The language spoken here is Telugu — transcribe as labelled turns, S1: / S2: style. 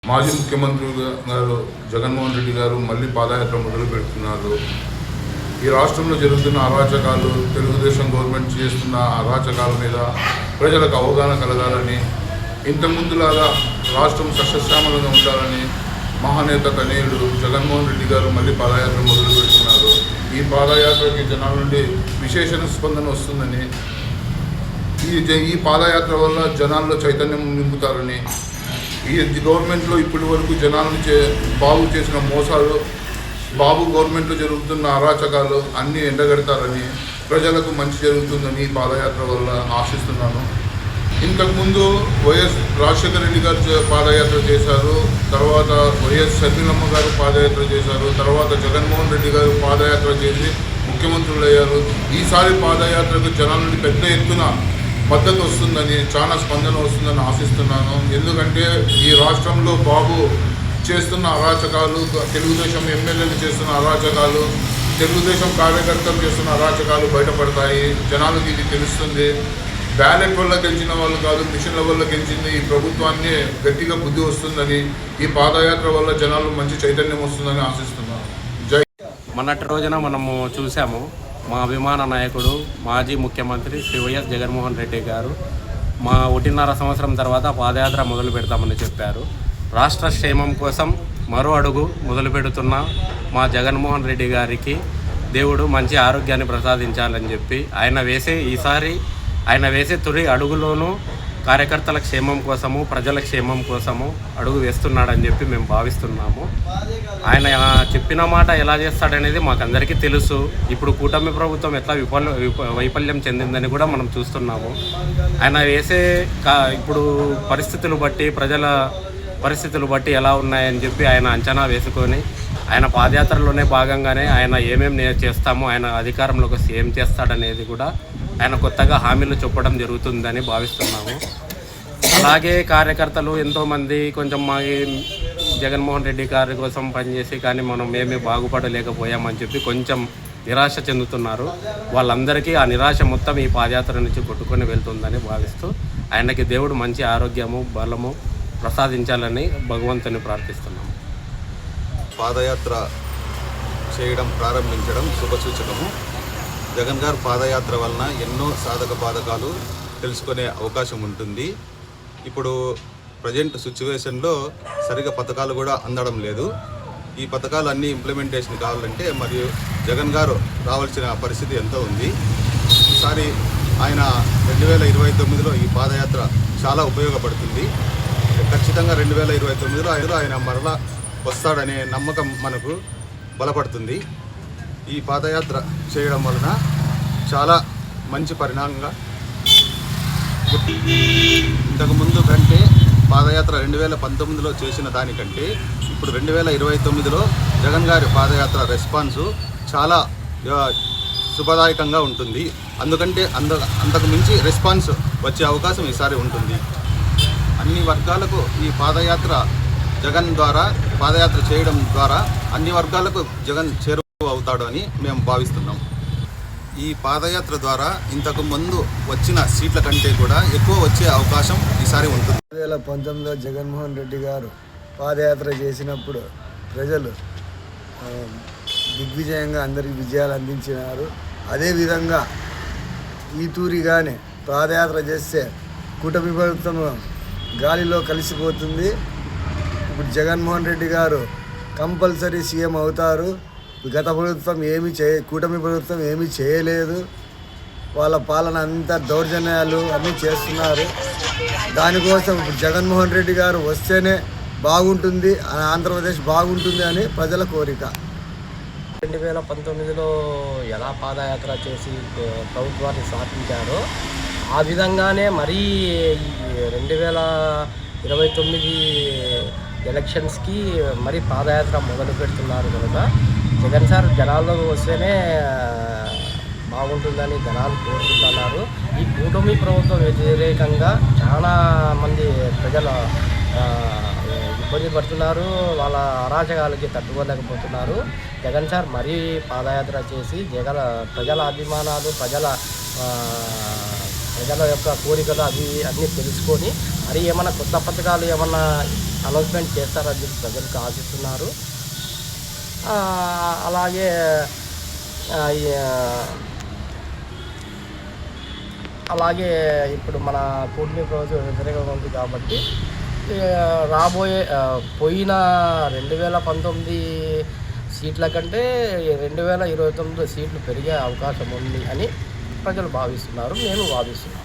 S1: మాజీ ముఖ్యమంత్రి గారు జగన్మోహన్ రెడ్డి గారు మళ్ళీ పాదయాత్ర మొదలు పెడుతున్నారు. ఈ రాష్ట్రంలో జరుగుతున్న అరాచకాలు, తెలుగుదేశం గవర్నమెంట్ చేస్తున్న అరాచకాల మీద ప్రజలకు అవగాహన కలగాలని, ఇంతకుముందులాగా రాష్ట్రం సస్యశ్యామలంగా ఉండాలని మహానేత కనీయుడు జగన్మోహన్ రెడ్డి గారు మళ్ళీ పాదయాత్ర మొదలు పెడుతున్నారు. ఈ పాదయాత్రకి జనాల నుండి విశేష స్పందన వస్తుందని, ఈ పాదయాత్ర వల్ల జనాల్లో చైతన్యం నింపుతారని, ఈ గవర్నమెంట్లో ఇప్పటి వరకు జనాలను బాబు చేసిన మోసాలు, బాబు గవర్నమెంట్లో జరుగుతున్న అరాచకాలు అన్నీ ఎండగడతారని, ప్రజలకు మంచి జరుగుతుందని ఈ పాదయాత్ర వల్ల ఆశిస్తున్నాను. ఇంతకుముందు వైఎస్ రాజశేఖర రెడ్డి గారు పాదయాత్ర చేశారు, తర్వాత వైఎస్ షర్మిలమ్మ గారు పాదయాత్ర చేశారు, తర్వాత జగన్మోహన్ రెడ్డి గారు పాదయాత్ర చేసి ముఖ్యమంత్రులు అయ్యారు. ఈసారి పాదయాత్రకు జనాల నుండి పెద్ద ఎత్తున మద్దతు వస్తుందని, చాలా స్పందన వస్తుందని ఆశిస్తున్నాను. ఎందుకంటే ఈ రాష్ట్రంలో బాబు చేస్తున్న అరాచకాలు, తెలుగుదేశం ఎమ్మెల్యేలు చేస్తున్న అరాచకాలు, తెలుగుదేశం కార్యకర్తలు చేస్తున్న అరాచకాలు బయటపడతాయి. జనాలకు ఇది తెలుస్తుంది. బ్యాలెట్ వల్ల గెలిచిన వాళ్ళు కాదు, మిషన్ల వల్ల గెలిచింది ఈ ప్రభుత్వాన్ని గట్టిగా బుద్ధి వస్తుందని, ఈ పాదయాత్ర వల్ల జనాలు మంచి చైతన్యం వస్తుందని ఆశిస్తున్నాను. జై.
S2: మొన్నటి రోజున మనము చూసాము, మా అభిమాన నాయకుడు మాజీ ముఖ్యమంత్రి శ్రీ వైఎస్ జగన్మోహన్ రెడ్డి గారు మా 1.5 సంవత్సరం తర్వాత పాదయాత్ర మొదలు పెడతామని చెప్పారు. రాష్ట్ర క్షేమం కోసం మరో అడుగు మొదలు పెడుతున్న మా జగన్మోహన్ రెడ్డి గారికి దేవుడు మంచి ఆరోగ్యాన్ని ప్రసాదించాలని చెప్పి ఆయన వేసే తొలి అడుగులోనూ కార్యకర్తల క్షేమం కోసము, ప్రజల క్షేమం కోసము అడుగు వేస్తున్నాడని చెప్పి మేము భావిస్తున్నాము. ఆయన చెప్పిన మాట ఎలా చేస్తాడనేది మాకందరికీ తెలుసు. ఇప్పుడు కూటమి ప్రభుత్వం ఎట్లా వైఫల్యం చెందిందని కూడా మనం చూస్తున్నాము. ఆయన ఇప్పుడు ప్రజల పరిస్థితులు బట్టి ఎలా ఉన్నాయని చెప్పి ఆయన అంచనా వేసుకొని, ఆయన పాదయాత్రలోనే భాగంగానే ఆయన ఏమేమి చేస్తామో, ఆయన అధికారంలోకి వస్తే ఏం చేస్తాడనేది కూడా ఆయన కొత్తగా హామీలు చెప్పడం జరుగుతుందని భావిస్తున్నాము. అలాగే కార్యకర్తలు ఎంతోమంది కొంచెం మా జగన్మోహన్ రెడ్డి గారి కోసం పనిచేసి కానీ మనం ఏమీ బాగుపడలేకపోయామని చెప్పి కొంచెం నిరాశ చెందుతున్నారు. వాళ్ళందరికీ ఆ నిరాశ మొత్తం ఈ పాదయాత్ర నుంచి కొట్టుకొని వెళ్తుందని భావిస్తూ ఆయనకి దేవుడు మంచి ఆరోగ్యము, బలము ప్రసాదించాలని భగవంతుని ప్రార్థిస్తున్నాము.
S3: పాదయాత్ర చేయడం ప్రారంభించడం శుభసూచకము. జగన్ గారు పాదయాత్ర వలన ఎన్నో సాధక బాధకాలు తెలుసుకునే అవకాశం ఉంటుంది. ఇప్పుడు ప్రజెంట్ సిచ్యువేషన్లో సరిగా పథకాలు కూడా అందడం లేదు. ఈ పథకాలు అన్నీ ఇంప్లిమెంటేషన్ కావాలంటే మరియు జగన్ గారు రావాల్సిన పరిస్థితి ఎంతో ఉంది. ఈసారి ఆయన 2029లో ఈ పాదయాత్ర చాలా ఉపయోగపడుతుంది. ఖచ్చితంగా 2029లో ఆయన మరలా వస్తాడనే నమ్మకం మనకు బలపడుతుంది. ఈ పాదయాత్ర చేయడం వలన చాలా మంచి పరిణామంగా, ఇంతకుముందు కంటే పాదయాత్ర 2019లో చేసిన దానికంటే ఇప్పుడు 2029లో జగన్ గారి పాదయాత్ర రెస్పాన్సు చాలా శుభదాయకంగా ఉంటుంది. అంతకు మించి రెస్పాన్స్ వచ్చే అవకాశం ఈసారి ఉంటుంది. అన్ని వర్గాలకు ఈ జగన్ ద్వారా పాదయాత్ర చేయడం ద్వారా అన్ని వర్గాలకు జగన్ చేరువ అవుతాడు అని మేము భావిస్తున్నాం. ఈ పాదయాత్ర ద్వారా ఇంతకు ముందు వచ్చిన సీట్ల కంటే కూడా ఎక్కువ వచ్చే అవకాశం ఈసారి ఉంటుంది.
S4: 2019లో జగన్మోహన్ రెడ్డి గారు పాదయాత్ర చేసినప్పుడు ప్రజలు దిగ్విజయంగా అందరికీ విజయాలు అందించినారు. అదేవిధంగా ఈ తూరిగానే పాదయాత్ర చేస్తే కూటమి ప్రభుత్వం గాలిలో కలిసిపోతుంది. ఇప్పుడు జగన్మోహన్ రెడ్డి గారు కంపల్సరీ సీఎం అవుతారు. గత ప్రభుత్వం కూటమి ప్రభుత్వం ఏమీ చేయలేదు. వాళ్ళ పాలన అంతా దౌర్జన్యాలు అన్నీ చేస్తున్నారు. దానికోసం ఇప్పుడు జగన్మోహన్ రెడ్డి గారు వస్తేనే బాగుంటుంది, ఆంధ్రప్రదేశ్ బాగుంటుంది అని ప్రజల కోరిక.
S5: 2019లో ఎలా పాదయాత్ర చేసి ప్రభుత్వాన్ని స్థాపించారో ఆ విధంగానే మరీ 2029 ఎలక్షన్స్కి మరి పాదయాత్ర మొదలు పెడుతున్నారు కనుక జగన్ సార్ జనాల్లోకి వస్తేనే బాగుంటుందని జనాలు కోరుకుంటున్నారు. ఈ కూటమి ప్రభుత్వం వ్యతిరేకంగా చాలా మంది ప్రజలు ఇబ్బంది పడుతున్నారు. వాళ్ళ అరాచకాలకి తట్టుకోలేకపోతున్నారు. జగన్ సార్ మరీ పాదయాత్ర చేసి ప్రజల అభిమానాలు, ప్రజల యొక్క కోరికలు అన్నీ తెలుసుకొని మరి ఏమైనా కొత్త పథకాలు ఏమన్నా అనౌన్స్మెంట్ చేస్తారని చెప్పి ప్రజలకు ఆశిస్తున్నారు. అలాగే అలాగే ఇప్పుడు మన కూటమి ప్రభుత్వం వ్యతిరేకంగా ఉంది కాబట్టి రాబోయే పోయిన 2019 సీట్ల కంటే 2029 సీట్లు పెరిగే అవకాశం ఉంది అని ప్రజలు భావిస్తున్నారు, నేను భావిస్తున్నాను.